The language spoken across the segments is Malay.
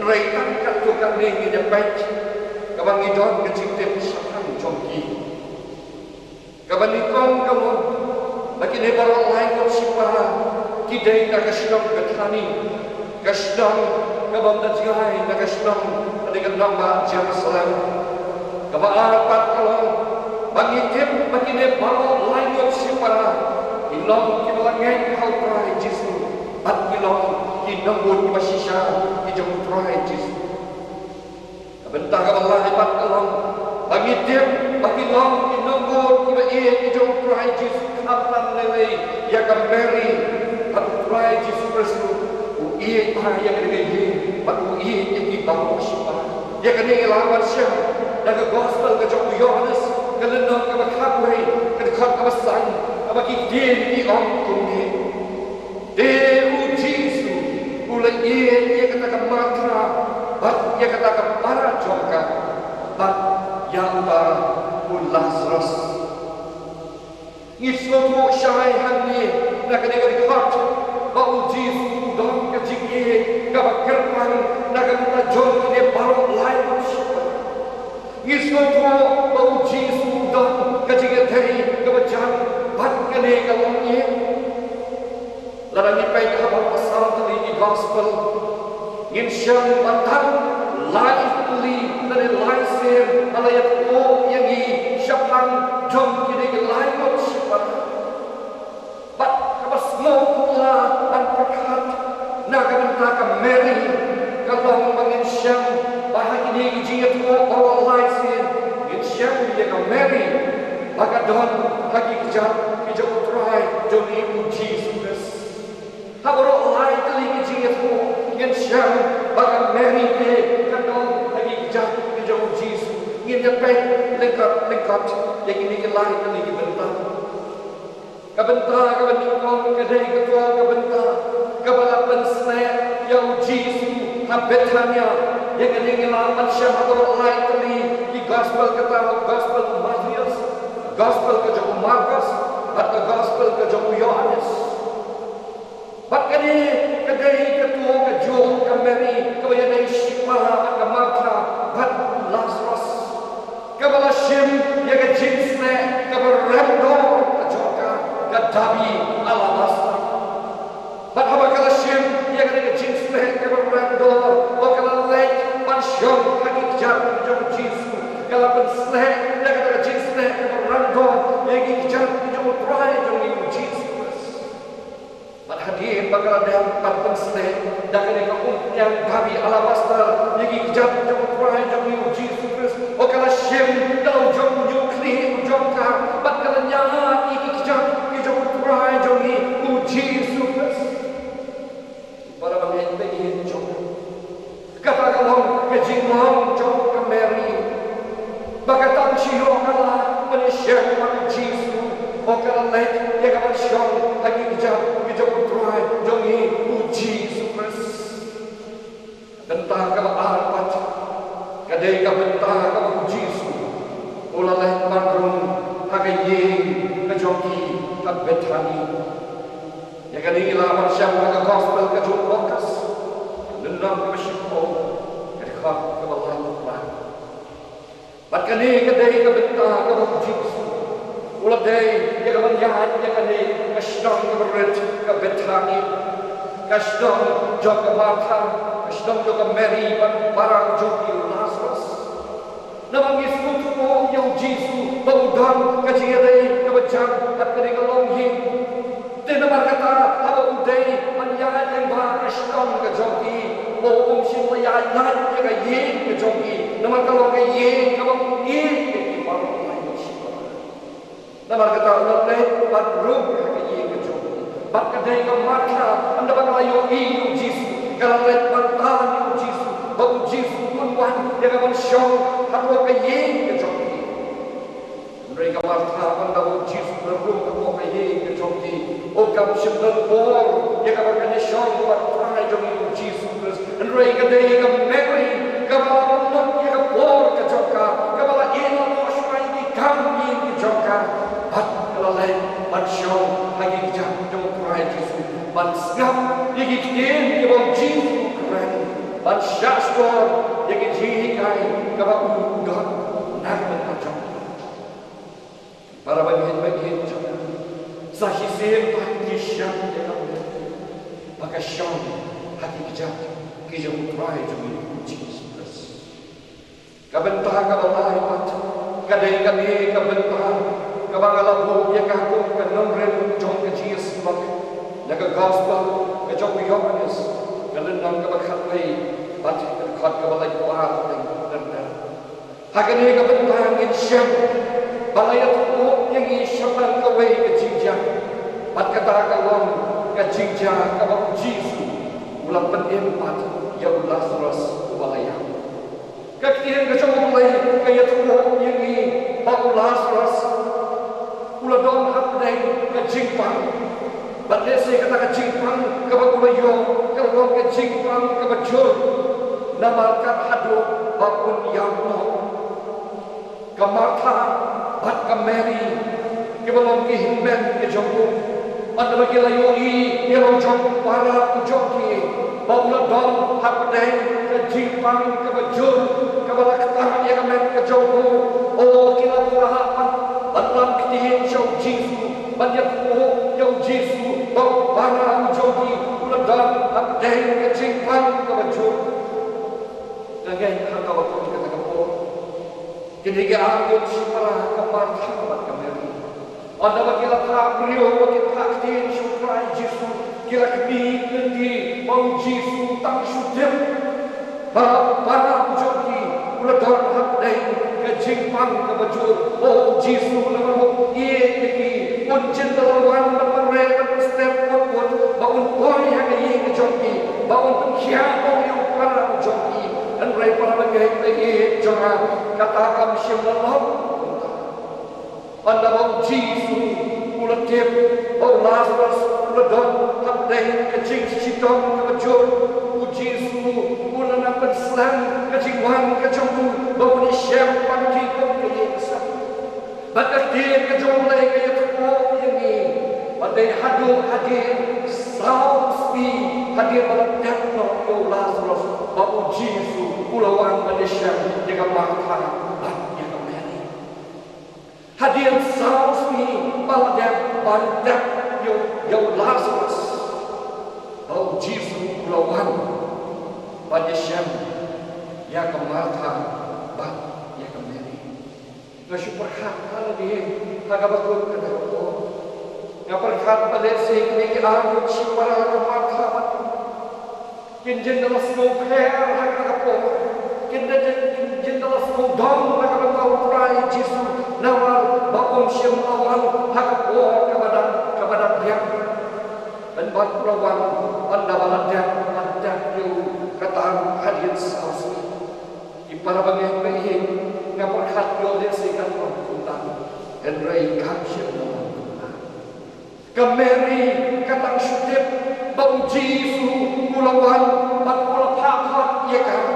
rei tangkat tu kan ni dia baik. Kabang idon ke cinta pesahan jongki. Kabang nikong kamu bagi ni barang lain kau sipara kidai nak kesenang betani kesenang kabang dajai nak kesenang dengan nama Jerusalem. Kabang arpat kalau bagi tim bagi ni barang lain kau sipara ilong kibalangai kau try Yesus. At ilong kinambut masisya ijong try Jesus. Bentang Allah hebat Allah bagi dia bagi long kinambut kiba ijong try Jesus kapan lewe ya kembali at try Jesus Kristus u ia yang dege bat u ia yang dibawa siapa ya kene lawan siapa daga gospel ke jong Yohanes kelendong ke bakwe ke dekat ke sang bagi dia ni orang kunci Deus Yesus mulai ia katakan matra bat ia katakan para joka bat yang pun Lazarus Yesus syai hani nak kena dekat bau Yesus dong kecik kabak kerpan nak kena jom dia baru lain Yesus bau Yesus dong kecik tadi kebacan bat kena kalongnya Larang ipai kabar pasal tadi di gospel Insyam batang life li dari life ser alayat o yang i syapang jom kini life of syapang bat kabar semua pula dan perkat nak mentaka Mary kalau menginsyam bahag ini ijiyat o orang life ser insyam dia ke Mary maka don lagi kejap hijau terai jom ibu Jesus Habro lai kali kijingat mo ngin siyang baka Mary ke kanong lagi kijak ni Jong Jesus ngin yapay lingkat yang ini kelai kali kibenta kabaningkong kadai ketua kabenta kabalapan snaya yang Jesus habetanya yang ini ngelaman siyang habro lai kali di gospel kata gospel Matius gospel ke Jong Markus atau gospel ke Jong Yohanes Bakani kadai ketua kejuang kembali kebayang Shipara ke Martha bat Lazarus kabala Shem ya ke Jinsne kabal Ramdo kejoka ke Dabi Alabasta bat habakala Shem ya ke Jinsne kabal Ramdo wakala Lake Panshon kaki kejar jom Jisu kalau pensne ya ke Jinsne kabal Ramdo ya ke kejar jom Trai jom Jisu hadir bakal ada empat sne dan kena yang kami alabastar yang kijab jom Tuhan jom Jesus Kristus okala Shem dalam jom nyukli jom ka bakal nyala iki kijab jom Tuhan jom Jesus Kristus para pemain begini jom kata kalau kejinglong jom ke Mary bakal tak siyo kala penisya wan Jesus okala lek ya kapan syong lagi kijab jongi uji supres bentah kala arpat kadai ka bentah kala uji su ulaleh mandrung hagayeng ka jongi ka betani ya kadai lawan syam ka gospel ka jong Lukas dendam ka syiko ka dekat ka bawah Tuhan bat kadai ka bentah ka uji su ulaleh ya kapan yahat ya kadai kasdong ka beret ka betani kasdong jok Martha kasdong jok Mary barang joki Lazarus namang Yesus mo yung Jesus baudan kajiyadai kabajang at kanikalonghi tinamar kata aba uday manyahan yung ba kasdong ka joki o umsin mayahan ka yeng ka joki namang kalong ka yeng kabang yeng iparong layo siya namar kata ulalay padrong ka yeng ka joki bat kadai ka Martha anda bakalayo iyo Jesus kalau let bantahan iyo Jesus bau Jesus kunwan yang akan show hatwa kayeng ke joki mereka Martha anda bau Jesus berburu hatwa kayeng ke joki o kam shimdan por yang akan show batrai joki iyo Jesus mereka kadai ka Mary kabala not yang por ke joka kabala ina mo shwai di kam ke joka bat kalalai bat show hagi jam ban snap, yang kita yang Jesus keren, ban syas pastor yang jihikai kaba udah nak berkacau. Para bagian-bagian jangan sahi sempat disyam dalam maka syam hati kejap kijam utrai demi Jesus. Kabentah kabalai mat kadai kami kabentah kabangalabu yang aku kenomren jong ke Jesus mak naga gospel ke jong Yohanes kalendang kabakhatlay bat khat kabalai kuat dan hakane kabentah in syam balayat ko yang isyapan kaway ke jinja pat kata kawang ke jinja kabang Jesus ulang penempat ya Lazarus balayat kaktian ke jong mulai kaya tuh yang ni bau Lazarus ulah dong hapdai ke jingpang badai saya kata ke jingpang ke bagulayong ke dong ke jingpang ke bajur namalkan hadu bakun yang no ke Martha bat ke Mary ke belum ke himben ke jongku ada bagi layoi ke jong para ujoki baulah dong hapdai ke jingpang ke bajur ke balakatan yang men ke jongku oh kila purahan dalam ketihin jauh Jesu banyak oh jauh Jesu bau para ujoki ulah dong hapdai ke jingpang ke bajur dengan hal kau kata kau ketika aku syukurlah kepada sahabat kami ada bagilah tak beliau bagi takdir syukur Yesus kira kami kendi bau Yesus tak syukur para ujoki ulah dong hapdai ke jingpang ke bajur oh Yesus nama mu ia lagi pun jendelawan berperang step pun bangun boy yang ini kejoki bangun pengkhianat yang para ujoki dan mereka para bagai jangan katakan syamlallah anda bau Yesus ulah tip bau Lazarus ulah dong hapdai ke jingcitong ke bajur Yesus ulah nak berselang ke jingwan ke jongku bau ni syam pagi kau ke yeksa bakal dia ke jomlai ke yekko yang ni badai hadu hadir sauspi hadir meledak no yo Lazarus bau Yesus ulawang Malaysia dengan Martha yang kembali hadir sauspi meledak yo Lazarus bau Yesus ulawang Malaysia yang Martha yang kembali bersyukur kalau dia agak bagus kata aku yang berkat balik sini aku syukur Martha kinjen dalam semua prayer hak aku kinjen dalam semua dom hak aku try Yesus nama baum syamlawan hak aku kepada dia dan buat lawan anda baladak you kata hadir sausi di para bagian bagian yang berkat yo desikan pertutan dan rai kapsir Kemeri katang syudip bau Yesus mulawan bakul pakhat ya kan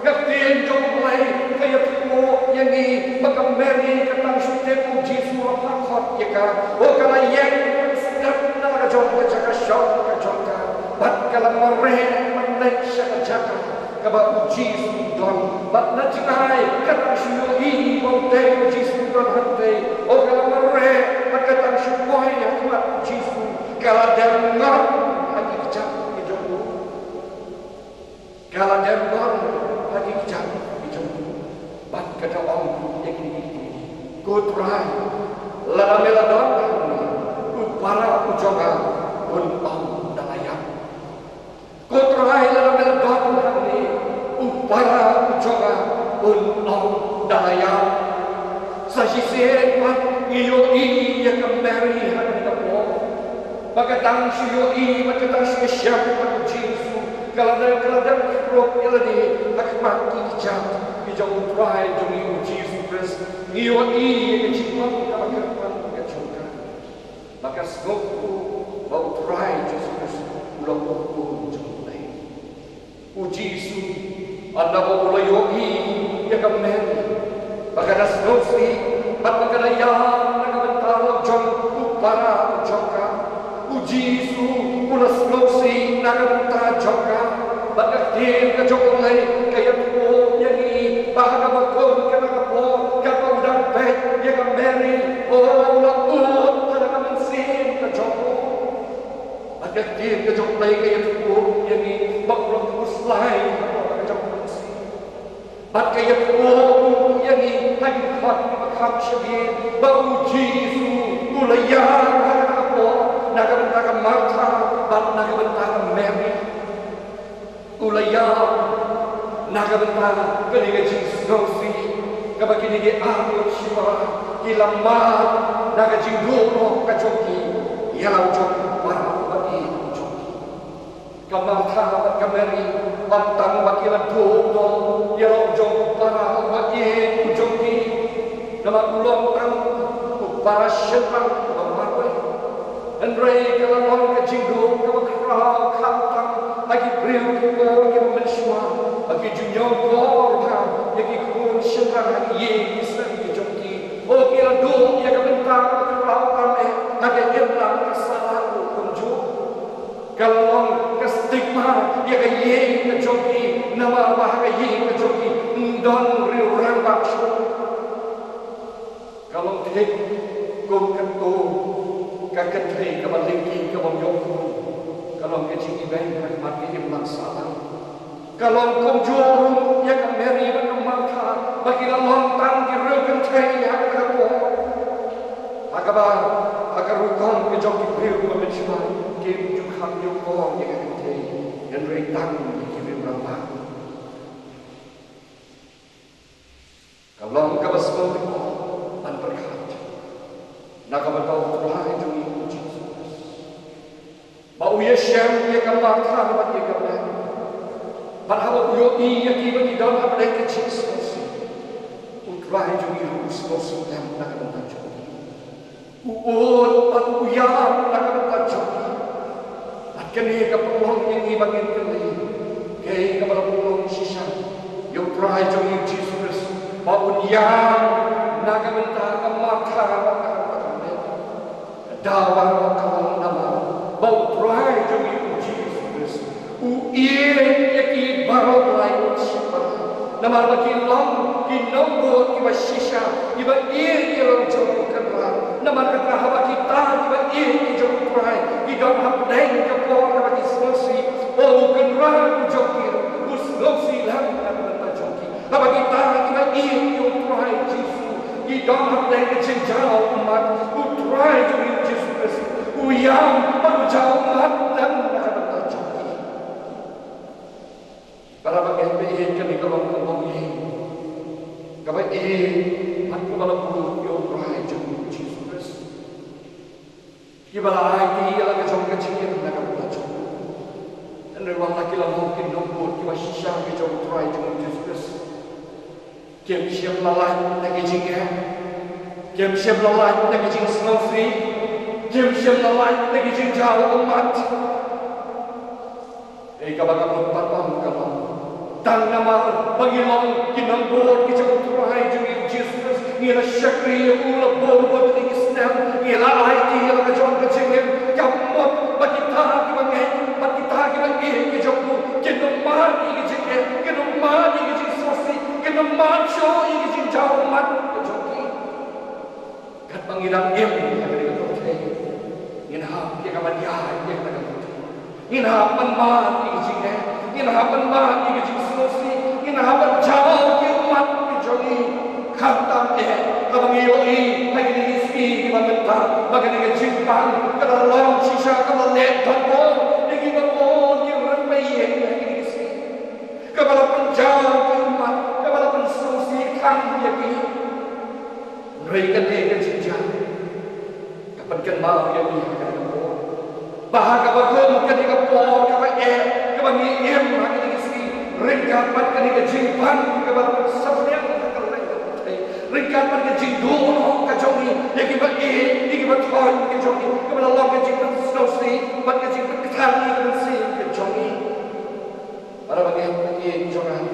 gapin jong mulai kaya tumo yang ni bakemeri katang syudip bau Yesus pakhat ya kan oh kala yang sedap na jong jaga syok ka jong ka bat kala mereh menek syaka jaga kaba Yesus don bat na jingai katang syui bau te Yesus don hante oh kala mereh katang syukur yang kuat Yesus kalau dengar lagi kejap hidupmu kalau dengar lagi kejap hidupmu bat kata orang yang ini good right lada meladon para ujoga pun orang dalayan good right lada meladon para ujoga pun orang dalayan sasisir pat iyo yang kembali hari kamu bagatang siyo bagatang siya pada Yesus kalau roh iladi akmat kijam kijam utrai demi Yesus Kristus iyo yang kecipang bagatang bagatangka bagat segoku bau utrai Yesus Kristus ulang pun jumpai Yesus anda bau ulayo yang kembali bagat segoku Pagkakalayang nagabantalo jong upara ujoka Yesus ulas losi nagabanta joka bagaktir ka jokolay kaya po yani bahaga magkong ka nakapo kapag dapat yaga Mary o lakot talaga mansin ka joko bagaktir ka jokolay kaya po yani bagrang puslay ka joko mansin bat kaya po yani hagkat maghapsyagin bau Jisu ulayan nakapo nagabentakan Martha bat nagabentakan Mary ulayan nagabentakan kaniga Jesus nosi kapag kinigi amot siya kilamad nagajinguro kajoki yalaw joki para bagi joki kamartha at kameri pantang bakilan tuto yalaw joki para bagi joki na magulong tang para siyang pagmamaway Andrei kalamang kajinggo kamakaraw kantang agi beriu ko agi mensua agi junyo ko ha agi kun siyang ye isang joki o kila do ya kabentang kamakaraw kame agi irlang kasalan kunju kalong kastigma ya ye joki nama bahaga ye joki ndon riu rang bakso kalong tik kum kanto kakatri kamalingki kamamyoko kalong kecing ibay mati imlang salang kalong kumjurung ya kameri makamaka bagi lalong girugan tay ya kapo agaba agarukong kejong kipriu mamensua kim jukham yoko ya kakatri yan reitang kirim ramah kalong kabasmong ko anperkat nakabatau Tuhan jumi Jesus. Bau Yesyam ia kamartha bagi kami. Padahal uyo ia kiba di dalam apa yang Jesus. Tuhan jumi Kristus yang nakabatau jumi. Uud paguyam nakabatau jumi. At kani kapulong yang ibagin kami. Kaya kapulong sisa. Yung Tuhan jumi Jesus. Bau yang nakabatau kamartha dawang kawan nama bau try jumi Jesus uie yaki barok lain siapa nama bagi long kinombo kiba shisha kiba kilang jom kenal nama kekahaba kita kiba jom try kita hamdeng kapor bagi selesai oh kenal jokir selesai lah nama joki nama kita kiba jom try Jesus kita hamdeng cenjau umat try jumi uyang pagjauh dan nakabatau joki para bagian behin kami kalong kalongi kabai at kumalapulog yung prahay jumi Jesus kibalay di ilang kajong kachingin nakabatau joki and rewang nakilang mungkin numput kiba sisya kajong prahay jumi Jesus kiem siyam lalay nagijingnya kiem siyam lalay nagijing snowfree Jim Shem lalai lagi jauh umat. Kabaga berpatang kalam. Tang nama bagi long kinambor kijang turai jumi Jesus. Ila syakri ula bor di Islam. Ila aiti ila kajong kecingin. Kamot bagi ta kibangai bagi ta kibangai kijangku. Kinumar kijingin. Kinumar kijing sosi. Kinumar show kijing jauh umat. Kajongki. Kat pangilang im inhap yang akan diahai yang tak akan inhap penman ijingnya inhap penman ijing selosi inhap jauh ke umat dijongi kata kalau ngiyoi lagi di isi di bantah bagi dengan cinta kalau long sisa kalau let tanpo lagi bangun yang ramai yang lagi di isi kalau penjauh ke umat kalau penselosi kan yaki mereka dengan cinta kapan mau yang ni bahagia bagus ketika por kepada kami lagi di sini ringkapan ketika jimpan kepada sebenarnya ringkapan ketika jindul kejongi yang kita toy kejongi kepada Allah kejongi selosi pada kejongi ketani kejongi para bagi jangan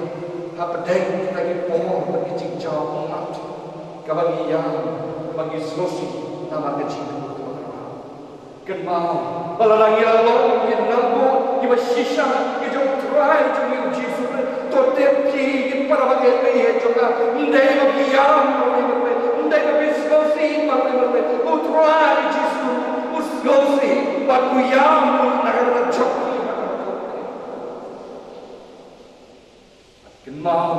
apa deng lagi por bagi jauh umat kepada yang bagi selosi nama kejongi kenal, balarang yang lalu, yang nampu, yang bersisa, yang jauh utrai jumi Jesus to tempi para bagai ye juga ndai bagiam ndai bagiskosi bagai utrai Jesus uskosi baguyam nagar chokki kenal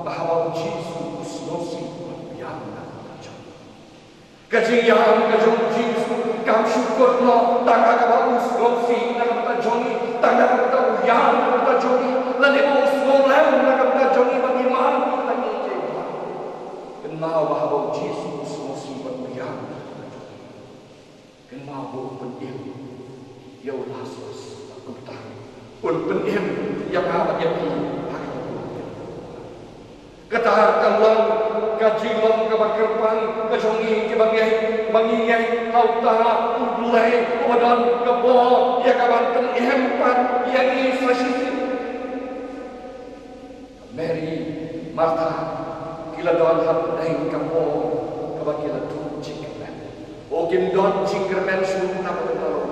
bahwa Jesus uskosi baguyam nagar chokki kajiyam kajong Jesus kam syukur no tangga ka uskosi nagar chokki tangga ka uyam nagar chokki lani uskolam nagar chokki bagimam lagi jewa kenal bahwa Jesus uskosi baguyam kenal bahwa penim ya Lazarus akutan pun penim yang apa jadi kata kalang kajilong kabakerpan kajongi bangi kau taha ulai wadan kebo ya kabanten ihempan yang isasisi Mary Martha kila don hap dai kebo kabakila tu cikmen okim don cikmen su nama dalon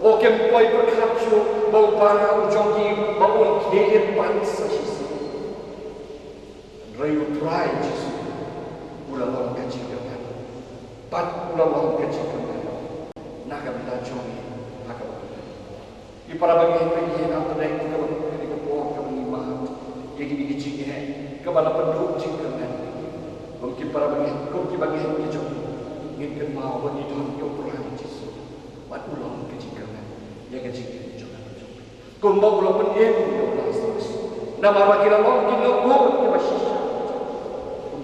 okim poi berkapsu bau para ujongi bau kiet pan sasisi Rayu try Jesus ulalong kajikan pat ulalong kajikan naga bila jongi naga di para bagi bagi apa dek kita bagi kepor kami lima yang ini keciknya kepala penduduk cikan mungkin para bagi jongi ingin mau bagi Tuhan kau try Jesus pat ulalong kajikan yang kajikan jongi kumbau ulalong penyem nama bagi lalong kita ngor kita sisa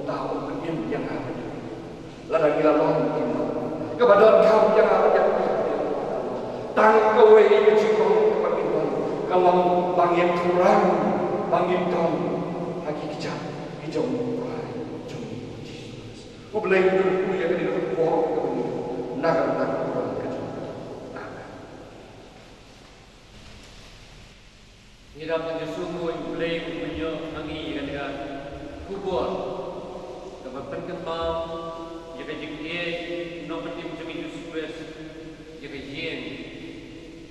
tahu penyem yang ada ladang gila mungkin kepada kau yang ada tangkau ini kecikong kepada kalau bangin kurang bangin dong lagi kejap hijau murai jom Jesus ubelai dulu yang di dalam pohon naga kurang kejap ini dapat sungguh ubelai punya angin dengan kubur berpenkembang, jika jikye nomor tim jami Yesus, jika jen,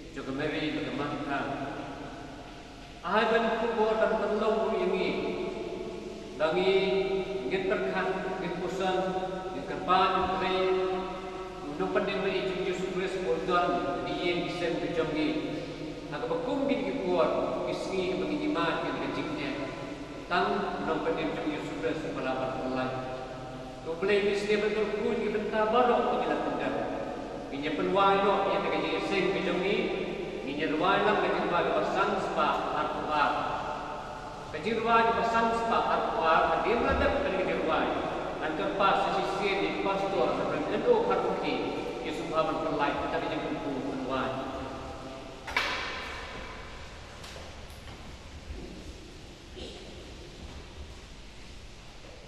jika Mary, jika Martha. Ahai ban kubur dan penolong ini, dangi ingin terkat, ingin pusan, ingin kerpan, Mary, nomor tim jami Yesus bodoh, jen kisah berjamgi. Nak berkum di kubur, kisah bagi iman yang keciknya. Tang nomor tim jami Yesus berlapan pelai. Boleh mesti betul pun kita baru kita tendang. Ini peluang no yang kita jadi sing macam ni. Ini ruang lah kita bagi pesan spa artuar. Kaji ruang pesan spa artuar. Dia meledak dari kaji ruang. Dan kerpas sisi di pastor sebenarnya itu harfi. Yesus Tuhan berlai tapi jangan peluang.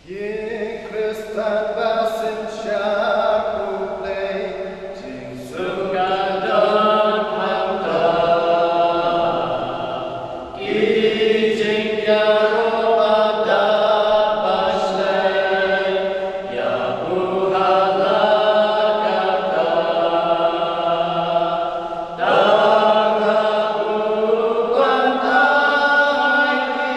Ye Christa basin shaku play jing sungadon hamda ki jing yarobada basle ya buhala kata daga bukan aiki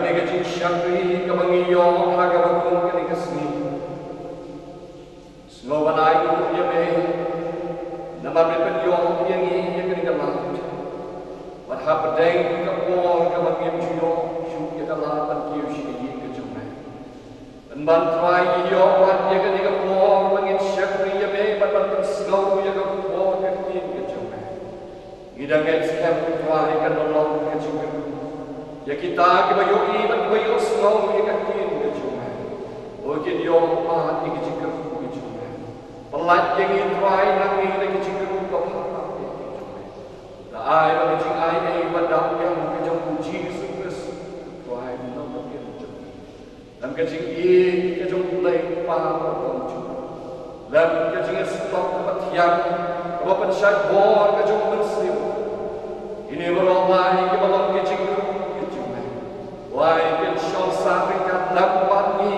Kami kecil syakri kemengiyo haga bagong kini kesni. Semua ayu ya me. Nama berpenyo yang ini yang kini kelat. Warha pedeng kepor kemengim juyo syuk ya kelatan kiu syini kejumai. Bantuai yo wat ya kini kepor mengin syakri ya me bantuan slow ya kepor kini kejumai. Idang eskem kutuai kanolong kejumai. Ya kita kebayoi berkebayo slow ya kakin kejumai. Oke yo mat ya kejikar kejumai. Pelat yang itrai nangi ya kejikar kejumai. Ai bagi jing ai ai badam yang kejong puji Kristus tuai nom kejong. Lam kejing i kejong lei pa kejong. Lam kejing stok patiang apa pensyai bor kejong bersih. Ini berolai ke balong kejing kejong. Wai ken syol sabikat lambat ni.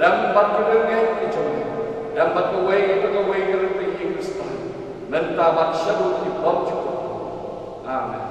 Lambat kerengai kejong. Lambat kewei kerengai Kristus. Mentabat syarut di bawah cukup. Amin.